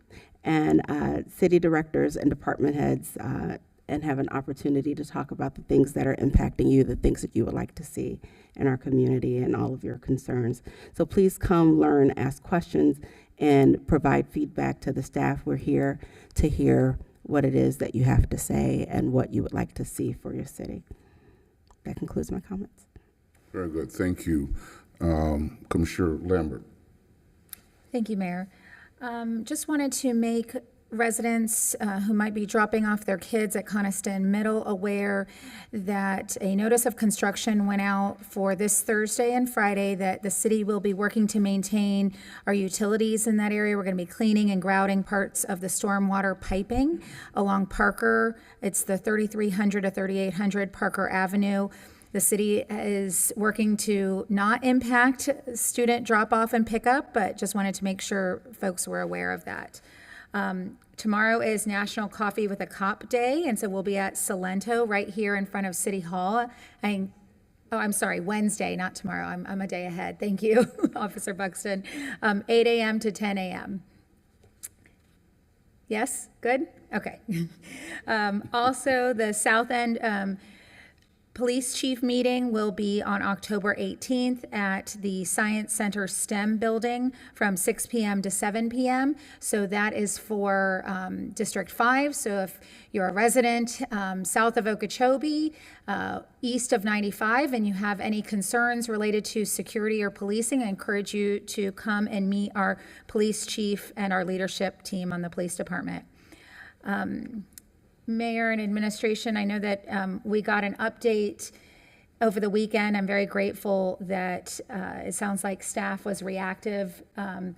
and city directors and department heads, and have an opportunity to talk about the things that are impacting you, the things that you would like to see in our community, and all of your concerns. So please come, learn, ask questions, and provide feedback to the staff. We're here to hear what it is that you have to say and what you would like to see for your city. That concludes my comments. Very good. Thank you. Commissioner Lambert. Thank you, Mayor. Just wanted to make residents who might be dropping off their kids at Coniston Middle aware that a notice of construction went out for this Thursday and Friday, that the city will be working to maintain our utilities in that area. We're going to be cleaning and grouting parts of the stormwater piping along Parker. It's the 3300 to 3800 Parker Avenue. The city is working to not impact student drop-off and pickup, but just wanted to make sure folks were aware of that. Tomorrow is National Coffee with a Cop Day, and so we'll be at Salento right here in front of City Hall. I'm sorry, Wednesday, not tomorrow. I'm a day ahead. Thank you, Officer Buxton. 8 a.m. to 10 a.m. Yes? Good? Okay. Also, the South End Police chief meeting will be on October 18th at the Science Center STEM building from 6 p.m. to 7 p.m. So that is for District 5. So if you're a resident south of Okeechobee, east of 95, and you have any concerns related to security or policing, I encourage you to come and meet our police chief and our leadership team on the police department. Mayor and administration, I know that we got an update over the weekend. I'm very grateful that it sounds like staff was reactive to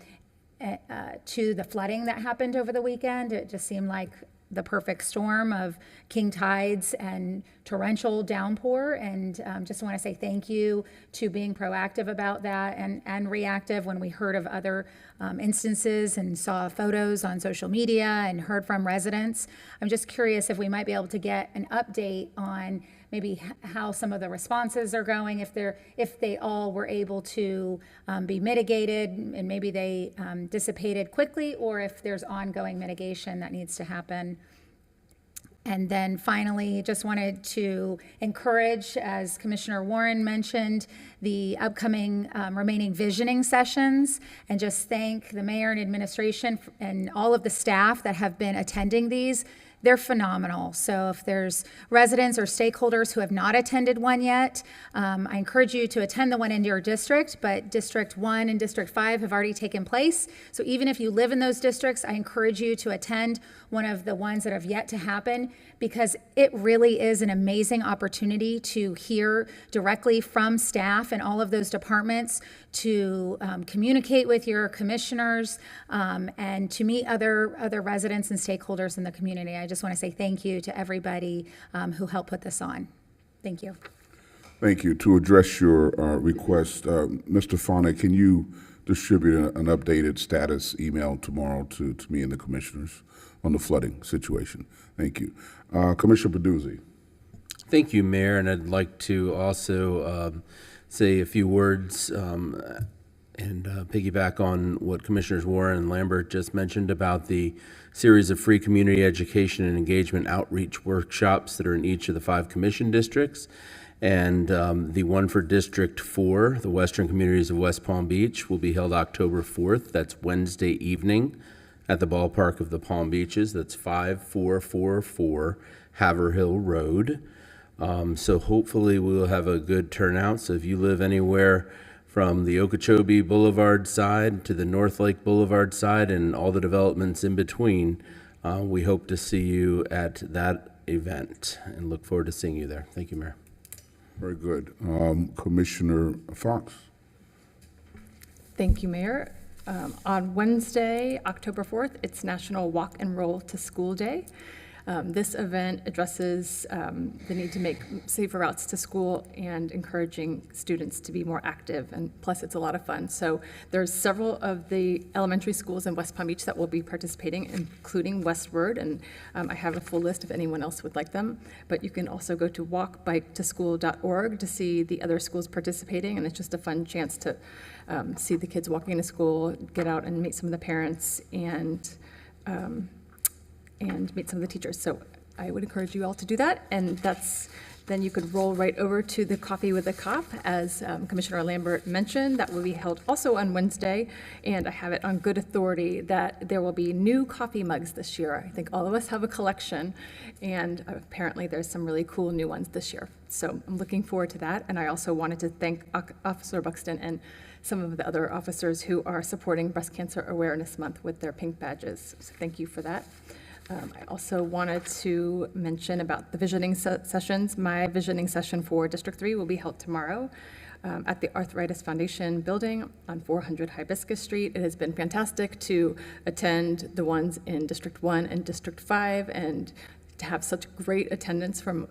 the flooding that happened over the weekend. It just seemed like the perfect storm of king tides and torrential downpour, and just want to say thank you to being proactive about that and reactive when we heard of other instances and saw photos on social media and heard from residents. I'm just curious if we might be able to get an update on maybe how some of the responses are going, if they all were able to be mitigated and maybe they dissipated quickly, or if there's ongoing mitigation that needs to happen. And then finally, just wanted to encourage, as Commissioner Warren mentioned, the upcoming remaining visioning sessions, and just thank the mayor and administration and all of the staff that have been attending these. They're phenomenal. So if there's residents or stakeholders who have not attended one yet, I encourage you to attend the one in your district, but District 1 and District 5 have already taken place. So even if you live in those districts, I encourage you to attend one of the ones that have yet to happen, because it really is an amazing opportunity to hear directly from staff in all of those departments, to communicate with your commissioners, and to meet other residents and stakeholders in the community. I just want to say thank you to everybody who helped put this on. Thank you. Thank you. To address your request, Mr. Fauna, can you distribute an updated status email tomorrow to me and the commissioners on the flooding situation? Thank you. Commissioner Peduzzi. Thank you, Mayor, and I'd like to also say a few words and piggyback on what Commissioners Warren and Lambert just mentioned about the series of free community education and engagement outreach workshops that are in each of the 5 commission districts. And the one for District 4, the Western Communities of West Palm Beach, will be held October 4th. That's Wednesday evening at the ballpark of the Palm Beaches. That's 5444 Haverhill Road. So hopefully we'll have a good turnout. So if you live anywhere from the Okeechobee Boulevard side to the North Lake Boulevard side and all the developments in between, we hope to see you at that event and look forward to seeing you there. Thank you, Mayor. Very good. Commissioner Fox. Thank you, Mayor. On Wednesday, October 4th, it's National Walk and Roll to School Day. This event addresses the need to make safer routes to school and encouraging students to be more active, and plus it's a lot of fun. So there's several of the elementary schools in West Palm Beach that will be participating, including Westward, and I have a full list if anyone else would like them. But you can also go to walkbiketoschool.org to see the other schools participating, and it's just a fun chance to see the kids walking to school, get out and meet some of the parents, and meet some of the teachers. So I would encourage you all to do that. And then you could roll right over to the Coffee with a Cop, as Commissioner Lambert mentioned. That will be held also on Wednesday. And I have it on good authority that there will be new coffee mugs this year. I think all of us have a collection, and apparently there's some really cool new ones this year. So I'm looking forward to that. And I also wanted to thank Officer Buxton and some of the other officers who are supporting Breast Cancer Awareness Month with their pink badges. So thank you for that. I also wanted to mention about the visioning sessions. My visioning session for District 3 will be held tomorrow at the Arthritis Foundation building on 400 Hibiscus Street. It has been fantastic to attend the ones in District 1 and District 5 and to have such great attendance from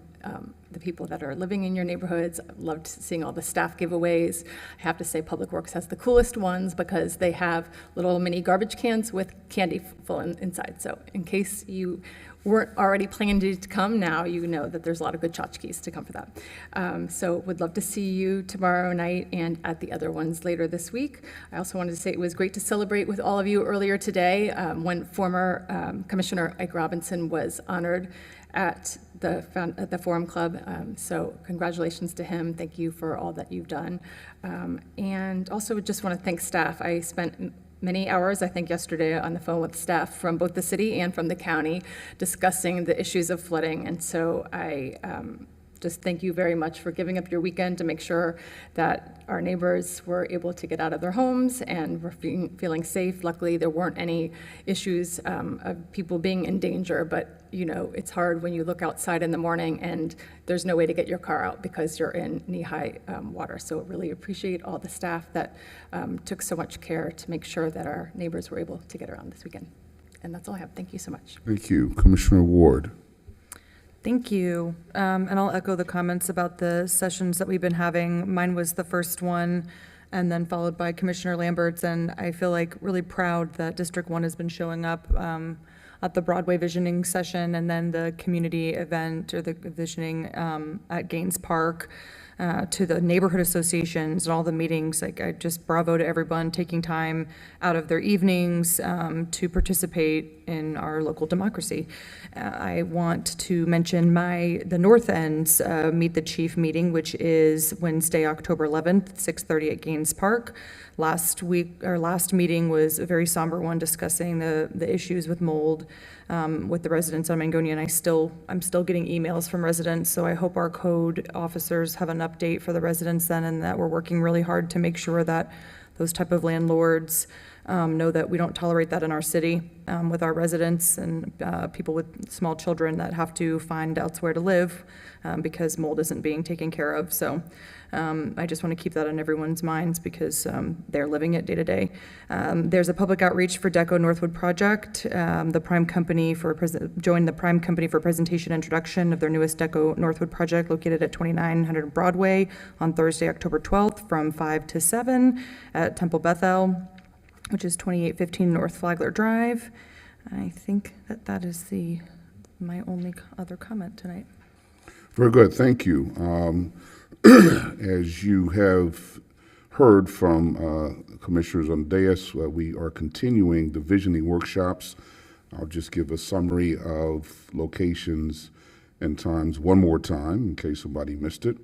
the people that are living in your neighborhoods. I've loved seeing all the staff giveaways. I have to say Public Works has the coolest ones because they have little mini garbage cans with candy full inside. So in case you weren't already planning to come, now you know that there's a lot of good tchotchkes to come for that. So would love to see you tomorrow night and at the other ones later this week. I also wanted to say it was great to celebrate with all of you earlier today when former Commissioner Ike Robinson was honored at the Forum Club. So congratulations to him. Thank you for all that you've done. And also just want to thank staff. I spent many hours, I think yesterday, on the phone with staff from both the city and from the county discussing the issues of flooding. And so I just thank you very much for giving up your weekend to make sure that our neighbors were able to get out of their homes and were feeling safe. Luckily, there weren't any issues of people being in danger, but you know, it's hard when you look outside in the morning and there's no way to get your car out because you're in knee-high water. So really appreciate all the staff that took so much care to make sure that our neighbors were able to get around this weekend. And that's all I have. Thank you so much. Thank you. Commissioner Ward. Thank you. And I'll echo the comments about the sessions that we've been having. Mine was the first one, and then followed by Commissioner Lambert's. And I feel like really proud that District 1 has been showing up at the Broadway visioning session, and then the community event or the visioning at Gaines Park, to the neighborhood associations and all the meetings. Like, I just bravo to everyone taking time out of their evenings to participate in our local democracy. I want to mention the North End's Meet the Chief meeting, which is Wednesday, October 11th, 6:30 at Gaines Park. Last meeting was a very somber one, discussing the issues with mold with the residents on Mangonia, and I'm still getting emails from residents, so I hope our code officers have an update for the residents then, and that we're working really hard to make sure that those type of landlords know that we don't tolerate that in our city with our residents and people with small children that have to find elsewhere to live because mold isn't being taken care of. So I just want to keep that on everyone's minds because they're living it day to day. There's a public outreach for Deco Northwood Project. The Prime Company joined the Prime Company for presentation introduction of their newest Deco Northwood project located at 2900 Broadway on Thursday, October 12th from 5 to 7 at Temple Bethel, which is 2815 North Flagler Drive. I think that is my only other comment tonight. Very good. Thank you. As you have heard from commissioners on the dais, we are continuing the visioning workshops. I'll just give a summary of locations and times one more time in case somebody missed it.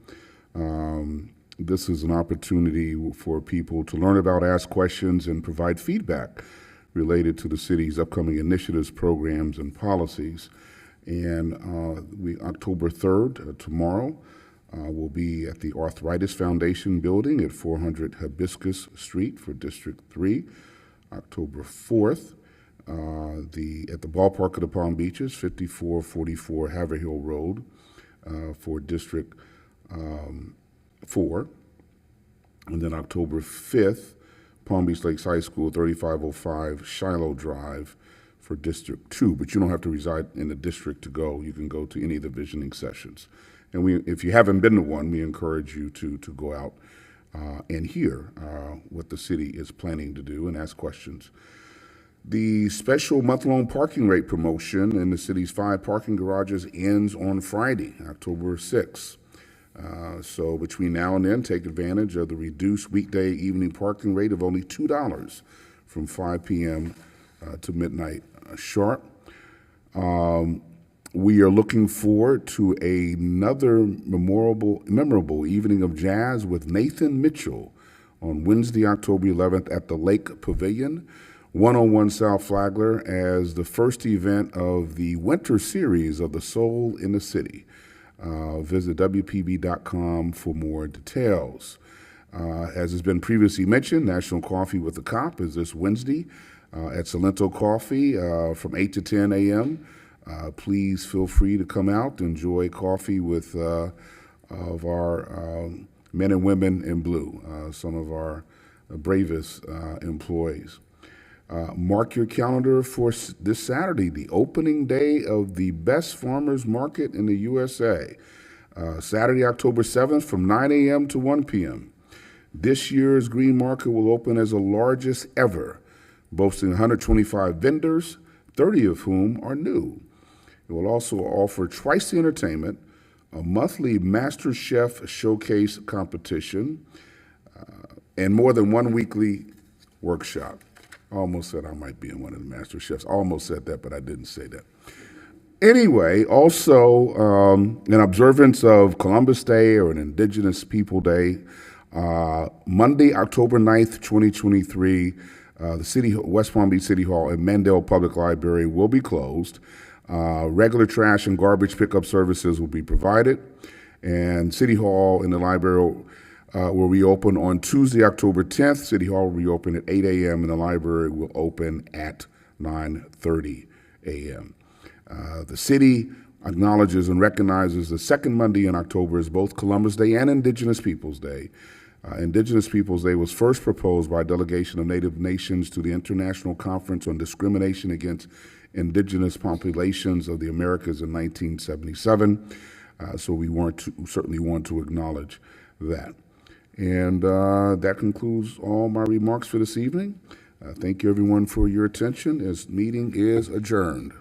This is an opportunity for people to learn about, ask questions, and provide feedback related to the city's upcoming initiatives, programs, and policies. And October 3rd, tomorrow, we'll be at the Arthritis Foundation building at 400 Hibiscus Street for District 3. October 4th, at the Ballpark of the Palm Beaches, 5444 Haverhill Road for District 4. And then October 5th, Palm Beach Lakes High School, 3505 Shiloh Drive for District 2. But you don't have to reside in the district to go. You can go to any of the visioning sessions. And if you haven't been to one, we encourage you to go out and hear what the city is planning to do and ask questions. The special month-long parking rate promotion in the city's 5 parking garages ends on Friday, October 6th. So between now and then, take advantage of the reduced weekday evening parking rate of only $2 from 5 p.m. To midnight sharp. We are looking forward to another memorable evening of jazz with Nathan Mitchell on Wednesday, October 11th at the Lake Pavilion, 101 South Flagler, as the first event of the winter series of The Soul in the City. Visit WPB.com for more details. As has been previously mentioned, National Coffee with the Cop is this Wednesday at Salento Coffee from 8 to 10 a.m. Please feel free to come out and enjoy coffee with of our men and women in blue, some of our bravest employees. Mark your calendar for this Saturday, the opening day of the best farmers market in the USA. Saturday, October 7th from 9 a.m. to 1 p.m. This year's green market will open as the largest ever, boasting 125 vendors, 30 of whom are new. It will also offer twice the entertainment, a monthly Master Chef Showcase competition, and more than one weekly workshop. I almost said I might be in one of the Master Chefs. I almost said that, but I didn't say that. Anyway, also in observance of Columbus Day or an Indigenous People Day, Monday, October 9th, 2023, the West Palm Beach City Hall and Mandel Public Library will be closed. Regular trash and garbage pickup services will be provided, and City Hall and the library will reopen on Tuesday, October 10th. City Hall will reopen at 8 a.m. and the library will open at 9:30 a.m. The city acknowledges and recognizes the second Monday in October as both Columbus Day and Indigenous Peoples Day. Indigenous Peoples Day was first proposed by a delegation of Native nations to the International Conference on Discrimination Against Indigenous Populations of the Americas in 1977. So we certainly want to acknowledge that. And that concludes all my remarks for this evening. Thank you everyone for your attention. This meeting is adjourned.